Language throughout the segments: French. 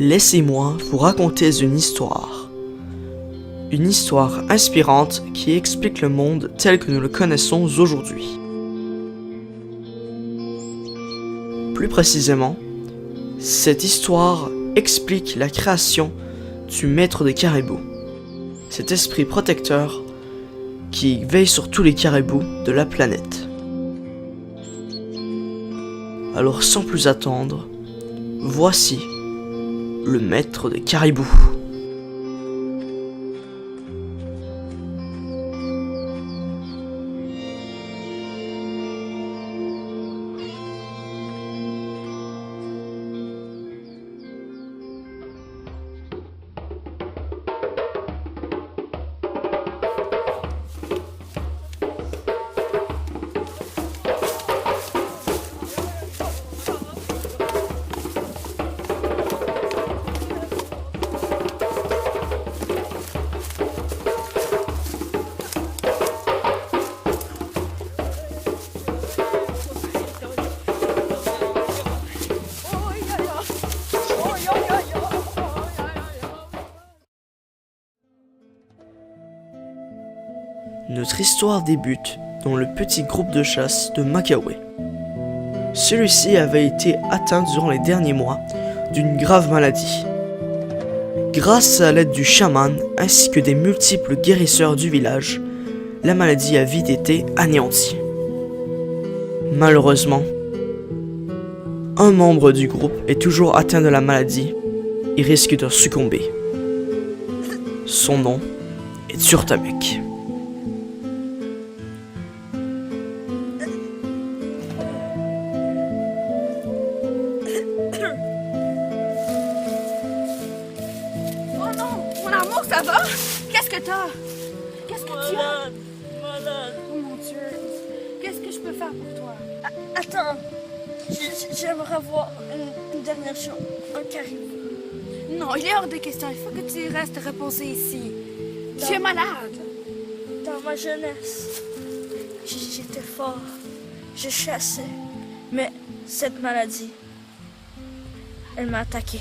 Laissez-moi vous raconter une histoire. Une histoire inspirante qui explique le monde tel que nous le connaissons aujourd'hui. Plus précisément, cette histoire explique la création du maître des caribous, cet esprit protecteur qui veille sur tous les caribous de la planète. Alors sans plus attendre, voici le maître des caribous. Notre histoire débute dans le petit groupe de chasse de Makawé. Celui-ci avait été atteint durant les derniers mois d'une grave maladie. Grâce à l'aide du chaman ainsi que des multiples guérisseurs du village, la maladie a vite été anéantie. Malheureusement, un membre du groupe est toujours atteint de la maladie et risque de succomber. Son nom est Turtamek. Ça va? Qu'est-ce que t'as? Qu'est-ce que tu as? Malade. Oh mon Dieu. Qu'est-ce que je peux faire pour toi? Attends, j'aimerais voir une dernière chose, un caribou. Non, il est hors de question. Il faut que tu restes reposer ici. Tu es malade. Dans ma jeunesse, j'étais fort, je chassais, mais cette maladie, elle m'a attaqué.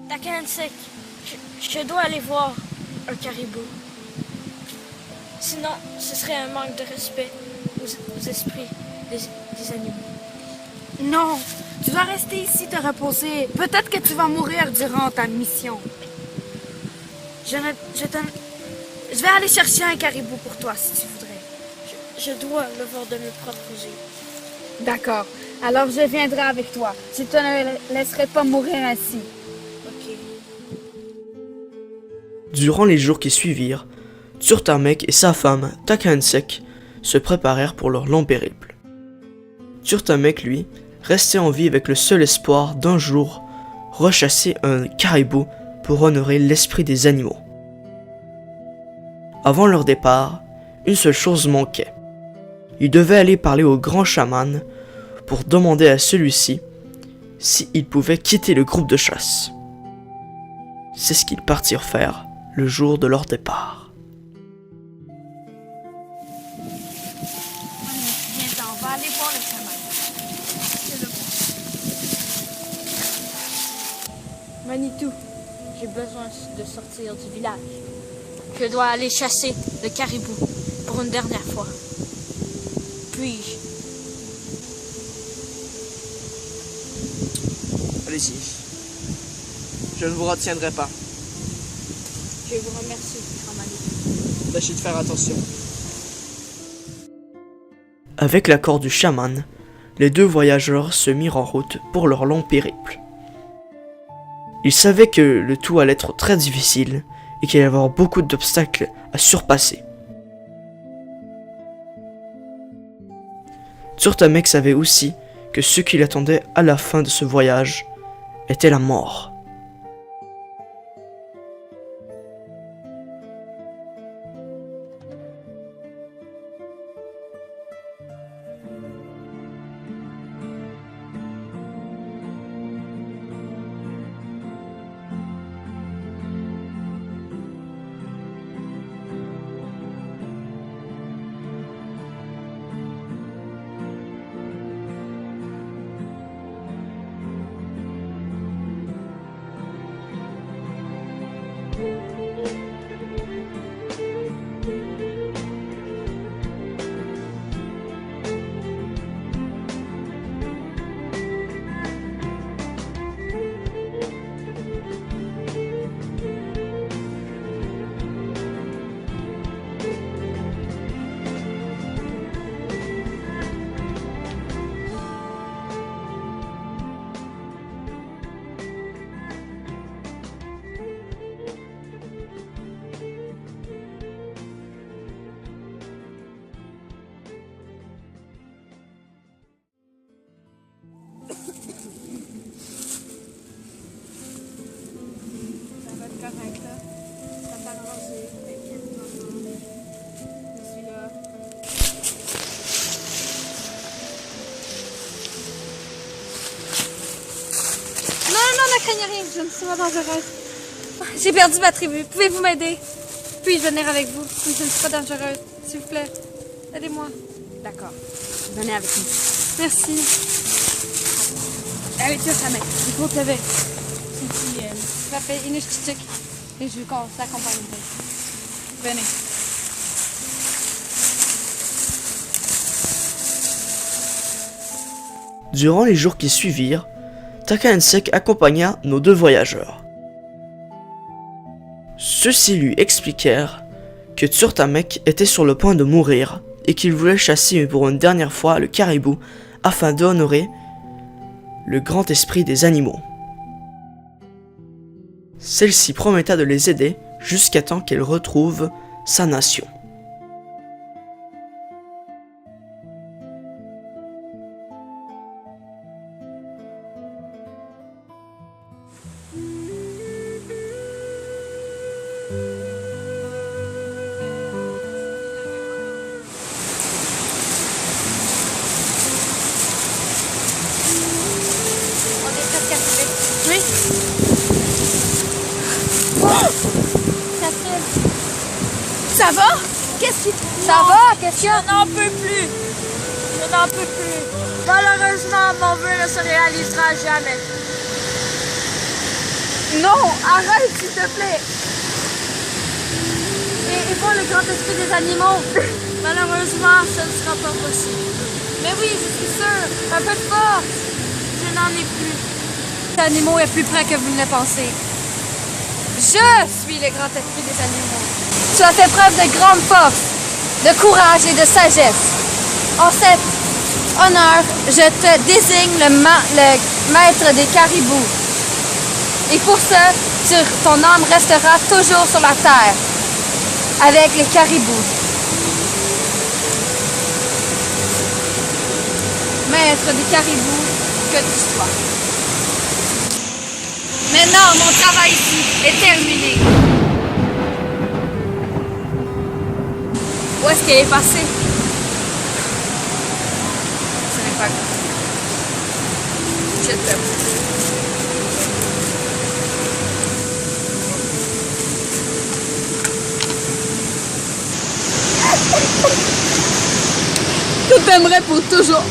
Takensek, je dois aller voir un caribou. Sinon, ce serait un manque de respect aux esprits des animaux. Non, tu vas rester ici te reposer. Peut-être que tu vas mourir durant ta mission. Je vais aller chercher un caribou pour toi si tu voudrais. Je dois le voir de mes propres yeux. D'accord. Alors je viendrai avec toi. Je te ne laisserai pas mourir ainsi. Ok. Durant les jours qui suivirent, Tsurtamek et sa femme, Takahensek, se préparèrent pour leur long périple. Tsurtamek, lui, restait en vie avec le seul espoir d'un jour rechasser un caribou pour honorer l'esprit des animaux. Avant leur départ, une seule chose manquait. Ils devaient aller parler au grand chaman pour demander à celui-ci s'il pouvait quitter le groupe de chasse. C'est ce qu'ils partirent faire le jour de leur départ. Viens, on va aller voir le chaman. Manitou, j'ai besoin de sortir du village. Je dois aller chasser le caribou pour une dernière fois. Puis-je? Allez-y. Je ne vous retiendrai pas. Je vous remercie, grand Manitou. Tâchez de faire attention. Avec l'accord du chaman, les deux voyageurs se mirent en route pour leur long périple. Ils savaient que le tout allait être très difficile et qu'il allait y avoir beaucoup d'obstacles à surpasser. Tsurtamek savait aussi que ce qui l'attendait à la fin de ce voyage était la mort. Correct, là. Ça va ranger. Je suis là. Non, ne craignez rien, je ne suis pas dangereuse. J'ai perdu ma tribu, pouvez-vous m'aider? Puis-je venir avec vous? Oui, je ne suis pas dangereuse, s'il vous plaît. Aidez-moi. D'accord. Venez avec nous. Merci. Allez, tiens, ça met. Il faut te lever. Parfait, Inishtichik. Et je veux qu'on s'accompagne. Venez. Durant les jours qui suivirent, Takahensek accompagna nos deux voyageurs. Ceux-ci lui expliquèrent que Tsurtamek était sur le point de mourir et qu'il voulait chasser pour une dernière fois le caribou afin d'honorer le grand esprit des animaux. Celle-ci prometta de les aider jusqu'à temps qu'elle retrouve sa nation. On est presque arrivé. Oui. Catherine, Ça va? Qu'est-ce qui... ça va? Qu'est-ce qu'il y a? Je n'en peux plus. Je n'en peux plus. Malheureusement, mon vœu ne se réalisera jamais. Non, arrête, s'il te plaît. Et pour le grand esprit des animaux? Malheureusement, ce ne sera pas possible. Mais oui, je suis sûre. Un peu de force. Je n'en ai plus. L'animal est plus près que vous ne le pensez. Je suis le grand esprit des animaux. Tu as fait preuve de grande force, de courage et de sagesse. En cet honneur, je te désigne le maître des caribous. Et pour ça, ton âme restera toujours sur la terre, avec les caribous. Maître des caribous, que tu sois. Maintenant, mon travail ici est terminé. Où est-ce qu'elle est passée? Ce n'est pas grave. Je t'aime. Je t'aimerai pour toujours.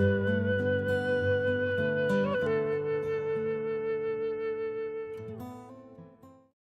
Thank you.